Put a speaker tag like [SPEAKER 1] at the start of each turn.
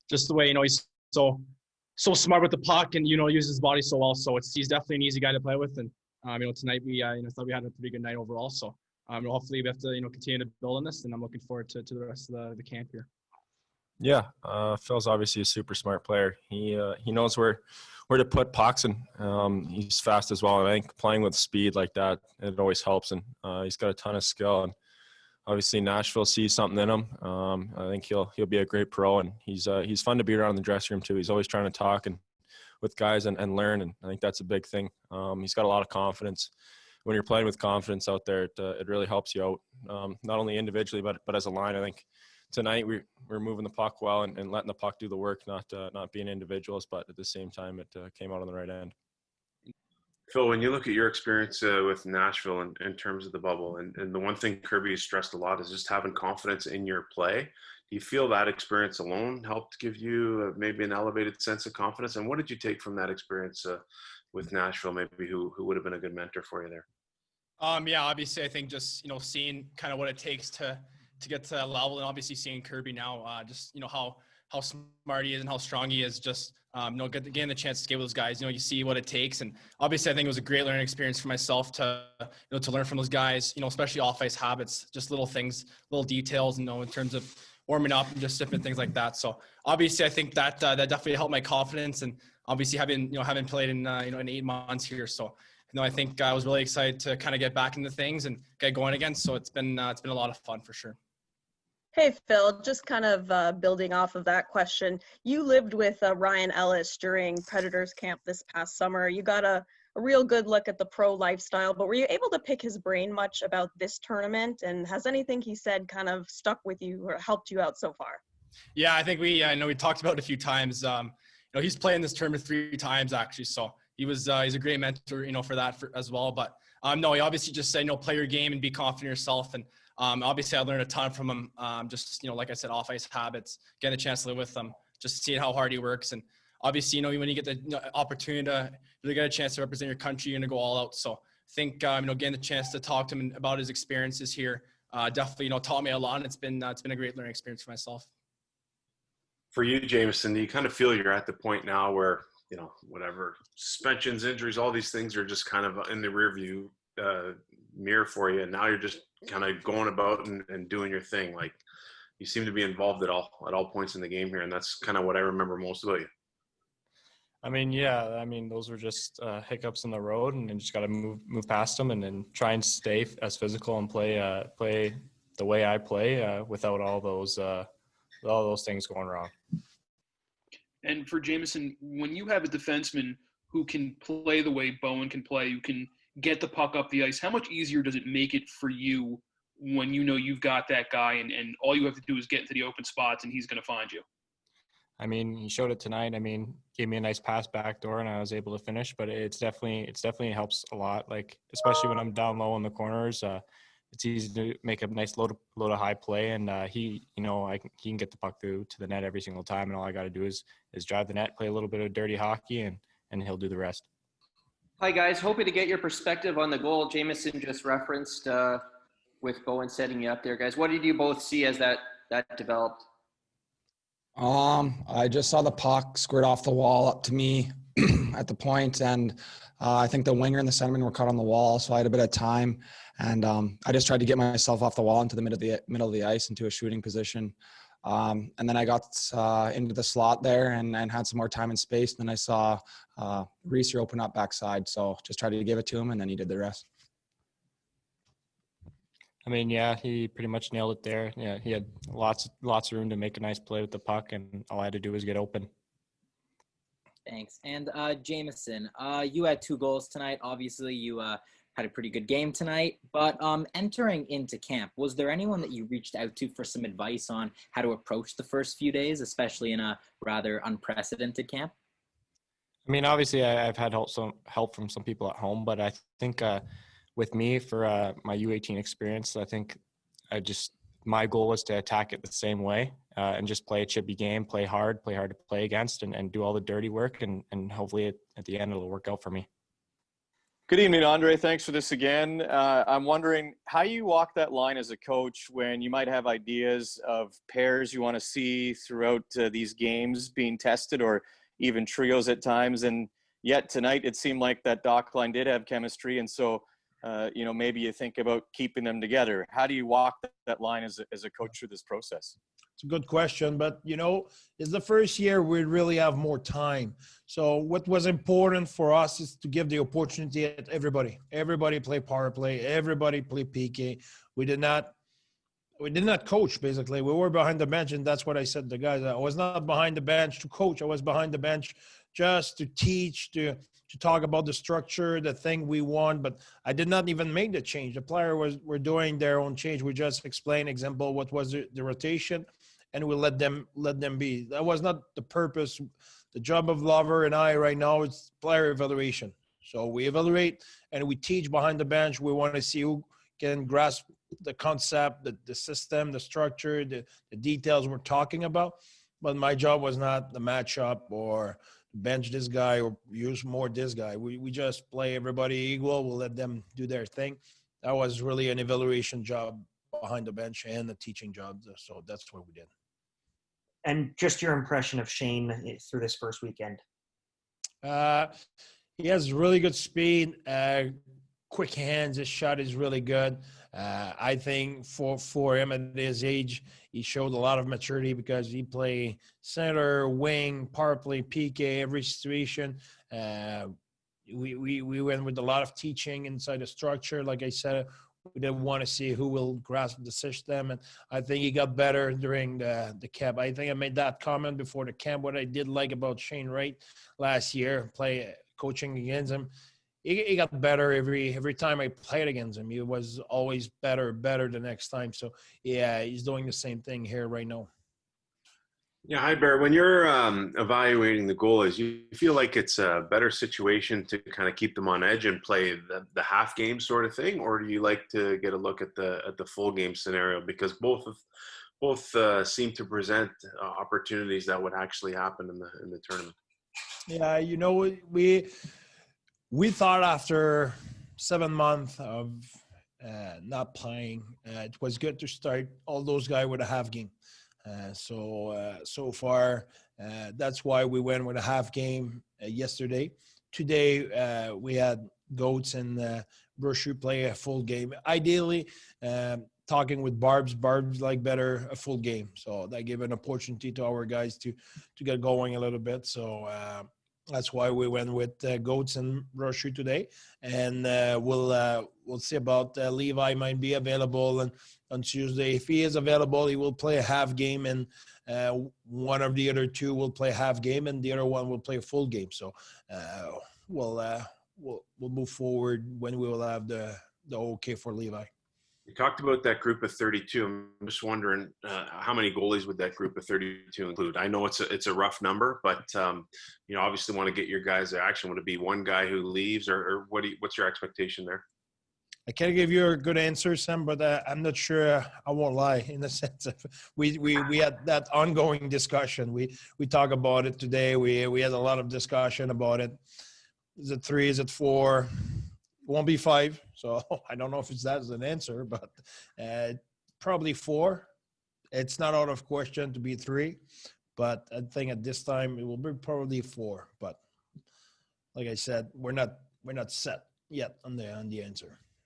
[SPEAKER 1] just the way, he's so smart with the puck and, uses his body so well. So he's definitely an easy guy to play with. And, tonight we, thought we had a pretty good night overall. So, hopefully we have to, continue to build on this, and I'm looking forward to the rest of the camp here.
[SPEAKER 2] Yeah, Phil's obviously a super smart player. He knows where to put pucks, and he's fast as well. And I think playing with speed like that, it always helps. And he's got a ton of skill. And obviously Nashville sees something in him. I think he'll be a great pro, and he's fun to be around in the dressing room too. He's always trying to talk and with guys and learn, and I think that's a big thing. He's got a lot of confidence. When you're playing with confidence out there, it really helps you out, not only individually but as a line. I think tonight we're moving the puck well and letting the puck do the work, not being individuals, but at the same time it came out on the right end.
[SPEAKER 3] Phil, when you look at your experience with Nashville in terms of the bubble, and the one thing Kirby has stressed a lot is just having confidence in your play. Do you feel that experience alone helped give you maybe an elevated sense of confidence? And what did you take from that experience with Nashville, maybe who would have been a good mentor for you there?
[SPEAKER 1] Yeah, obviously I think just, seeing kind of what it takes to get to that level, and obviously seeing Kirby now, just, how smart he is and how strong he is, just, getting the chance to skate with those guys, you see what it takes. And obviously I think it was a great learning experience for myself to learn from those guys, especially off-ice habits, just little things, little details, in terms of warming up and just different things like that. So obviously I think that definitely helped my confidence, and obviously having played in, in 8 months here. So, I think I was really excited to kind of get back into things and get going again. So it's been a lot of fun for sure.
[SPEAKER 4] Hey, Phil, just kind of building off of that question. You lived with Ryan Ellis during Predators camp this past summer. You got a real good look at the pro lifestyle, but were you able to pick his brain much about this tournament? And has anything he said kind of stuck with you or helped you out so far?
[SPEAKER 1] Yeah, I think we talked about it a few times. He's playing this tournament 3 times actually. So he's a great mentor, for that as well. But no, he obviously just said, play your game and be confident in yourself. And obviously I learned a ton from him. Just, like I said, off ice habits, getting a chance to live with him, just seeing how hard he works. And obviously, when you get the opportunity to really get a chance to represent your country, you're going to go all out. So I think, getting the chance to talk to him about his experiences here, definitely, taught me a lot. And it's been a great learning experience for myself.
[SPEAKER 3] For you, Jamieson, do you kind of feel you're at the point now where, whatever suspensions, injuries, all these things are just kind of in the rear view mirror for you, and now you're just kind of going about and doing your thing? Like, you seem to be involved at all points in the game here, and that's kind of what I remember most about you.
[SPEAKER 2] Those were just hiccups in the road, and then just got to move past them, and then try and stay as physical and play the way I play without all those things going wrong.
[SPEAKER 5] And for Jamieson, when you have a defenseman who can play the way Bowen can play, who can get the puck up the ice, how much easier does it make it for you when you've got that guy and all you have to do is get into the open spots and he's going to find you?
[SPEAKER 2] He showed it tonight. Gave me a nice pass back door and I was able to finish, but it's definitely helps a lot. Like, especially when I'm down low in the corners, it's easy to make a nice load of high play, and he can get the puck through to the net every single time, and all I got to do is drive the net, play a little bit of dirty hockey, and he'll do the rest.
[SPEAKER 6] Hi guys, hoping to get your perspective on the goal Jamieson just referenced with Bowen setting you up there, guys. What did you both see as that developed?
[SPEAKER 7] I just saw the puck squirt off the wall up to me at the point, and I think the winger and the centerman were caught on the wall, so I had a bit of time, and I just tried to get myself off the wall into the middle of the ice into a shooting position. And then I got into the slot there and had some more time and space. And then I saw Rees open up backside, so just tried to give it to him, and then he did the rest.
[SPEAKER 2] He pretty much nailed it there. Yeah, he had lots of room to make a nice play with the puck, and all I had to do was get open.
[SPEAKER 8] Thanks. And Jamieson, you had 2 goals tonight. Obviously, you had a pretty good game tonight. But entering into camp, was there anyone that you reached out to for some advice on how to approach the first few days, especially in a rather unprecedented camp?
[SPEAKER 2] Obviously, I've had help from some people at home, but I think with me for my U18 experience, I think my goal was to attack it the same way and just play a chippy game, play hard to play against, and do all the dirty work, and hopefully at the end it'll work out for me.
[SPEAKER 9] Good evening, André. Thanks for this again. I'm wondering how you walk that line as a coach when you might have ideas of pairs you want to see throughout these games being tested, or even trios at times. And yet tonight it seemed like that dock line did have chemistry. And so, maybe you think about keeping them together. How do you walk that line as a coach through this process?
[SPEAKER 10] It's a good question, but it's the first year we really have more time. So what was important for us is to give the opportunity at everybody. Everybody play power play. Everybody play PK. We did not coach, basically. We were behind the bench, and that's what I said to the guys. I was not behind the bench to coach. I was behind the bench just to teach, to talk about the structure, the thing we want. But I did not even make the change. The player were doing their own change. We just explained, example, what was the rotation, and we let them be. That was not the purpose. The job of Lover and I right now is player evaluation. So we evaluate and we teach behind the bench. We want to see who can grasp the concept, the system, the structure, the details we're talking about. But my job was not the matchup or bench this guy or use more this guy. We just play everybody equal. We'll let them do their thing. That was really an evaluation job behind the bench and a teaching job. So that's what we did.
[SPEAKER 11] And just your impression of Shane through this first weekend.
[SPEAKER 10] He has really good speed, quick hands. His shot is really good. I think for him at his age, he showed a lot of maturity because he played center, wing, power play, PK, every situation. We went with a lot of teaching inside the structure. Like I said, we didn't want to see who will grasp the system, and I think he got better during the camp. I think I made that comment before the camp. What I did like about Shane Wright last year, coaching against him, he got better every time I played against him. He was always better the next time. So yeah, he's doing the same thing here right now.
[SPEAKER 3] Yeah, hi, Bear. When you're evaluating the goalies, you feel like it's a better situation to kind of keep them on edge and play the half game sort of thing, or do you like to get a look at the full game scenario? Because both seem to present opportunities that would actually happen in the tournament.
[SPEAKER 10] Yeah, we thought after 7 months of not playing, it was good to start all those guys with a half game. So far, that's why we went with a half game yesterday. Today, we had Goats and Brochu play a full game. Ideally, talking with Barb's like better a full game. So that gave an opportunity to our guys to get going a little bit. So that's why we went with Goats and Brochu today. And we'll see about Levi might be available and on Tuesday. If he is available, he will play a half game, and one of the other two will play a half game, and the other one will play a full game. So we'll move forward when we will have the okay for Levi.
[SPEAKER 3] You talked about that group of 32. I'm just wondering how many goalies would that group of 32 include? I know it's a rough number, but obviously want to get your guys' action. Would it be one guy who leaves, or what's your expectation there?
[SPEAKER 10] I can't give you a good answer, Sam, but I'm not sure. I won't lie in the sense of we had that ongoing discussion. We talk about it today. We had a lot of discussion about it. Is it 3? Is it 4? It won't be 5. So I don't know if that's an answer, but probably 4. It's not out of question to be 3, but I think at this time it will be probably 4. But like I said, we're not set yet on the answer.